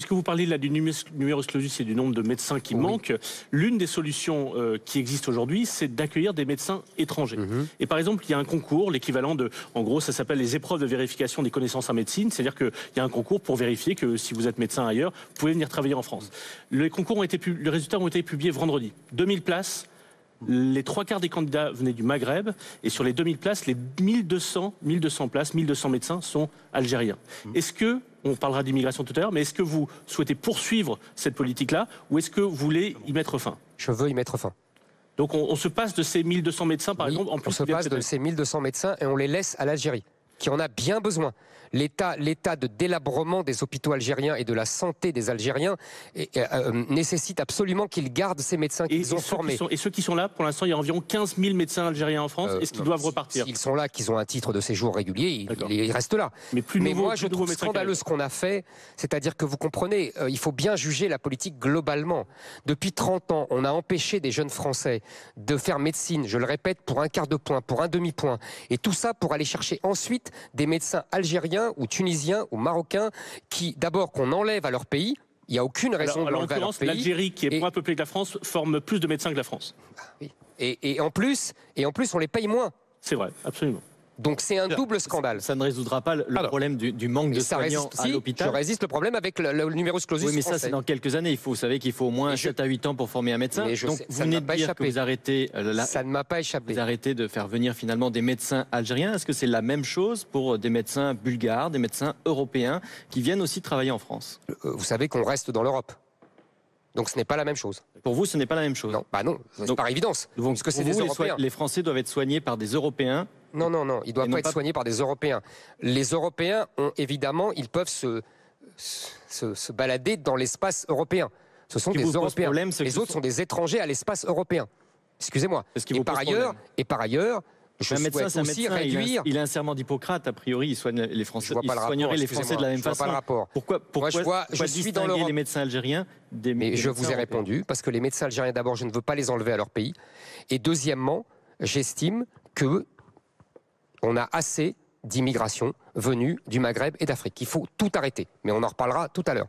puisque vous parlez là du numerus clausus et du nombre de médecins qui manquent, l'une des solutions qui existent aujourd'hui, c'est d'accueillir des médecins étrangers. Et par exemple, il y a un concours, l'équivalent de, en gros, ça s'appelle les épreuves de vérification des connaissances en médecine, c'est-à-dire qu'il y a un concours pour vérifier que si vous êtes médecin ailleurs, vous pouvez venir travailler en France. Les résultats ont été publiés vendredi. 2000 places. Les 3/4 des candidats venaient du Maghreb et sur les 2000 places, les 1200 places, 1200 médecins sont algériens. Est-ce que, on parlera d'immigration tout à l'heure, mais est-ce que vous souhaitez poursuivre cette politique-là ou est-ce que vous voulez y mettre fin? Je veux y mettre fin. Donc on se passe de ces 1200 médecins par exemple en plus. On se passe de ces 1200 médecins et on les laisse à l'Algérie, qui en a bien besoin. L'état de délabrement des hôpitaux algériens et de la santé des Algériens nécessite absolument qu'ils gardent ces médecins qu'ils ont formés. Et ceux qui sont là, pour l'instant, il y a environ 15 000 médecins algériens en France. Est-ce qu'ils doivent repartir? S'ils sont là, qu'ils ont un titre de séjour régulier, ils restent là. Mais moi, je trouve scandaleux ce qu'on a fait. C'est-à-dire que vous comprenez, il faut bien juger la politique globalement. Depuis 30 ans, on a empêché des jeunes Français de faire médecine, je le répète, pour un quart de point, pour un demi-point. Et tout ça pour aller chercher ensuite des médecins algériens ou tunisiens ou marocains qui, d'abord, qu'on enlève à leur pays. Il n'y a aucune raison de l'enlever à leur pays. L'Algérie, qui est moins peuplée que la France, forme plus de médecins que la France. Oui. Et en plus, on les paye moins. C'est vrai, absolument. Donc c'est un double scandale. Ça ne résoudra pas le problème du manque de soignants à l'hôpital. Je résiste le problème avec le numerus clausus. Oui, mais ça c'est dans quelques années. Vous savez qu'il faut au moins 7 à 8 ans pour former un médecin. Donc vous venez de dire que vous arrêtez. Ça ne m'a pas échappé. Vous arrêtez de faire venir finalement des médecins algériens. Est-ce que c'est la même chose pour des médecins bulgares, des médecins européens qui viennent aussi travailler en France? Vous savez qu'on reste dans l'Europe. Donc ce n'est pas la même chose. Pour vous, ce n'est pas la même chose? Non, c'est par évidence. Parce que c'est des Européens. Les Français doivent être soignés par des Européens. Non, ils ne doivent pas être soignés par des Européens. Les Européens, évidemment, ils peuvent se balader dans l'espace européen. Ce sont des Européens. Les autres sont des étrangers à l'espace européen. Excusez-moi. Et par ailleurs, je souhaite aussi réduire... Il a un serment d'Hippocrate, a priori, il soigne les Français. Il soignerait les Français de la même façon. Je vois pas le rapport. Pourquoi je suis dans l'Europe. Les médecins algériens Mais je vous ai répondu, parce que les médecins algériens, d'abord, je ne veux pas les enlever à leur pays. Et deuxièmement, j'estime que on a assez d'immigration venue du Maghreb et d'Afrique. Il faut tout arrêter. Mais on en reparlera tout à l'heure.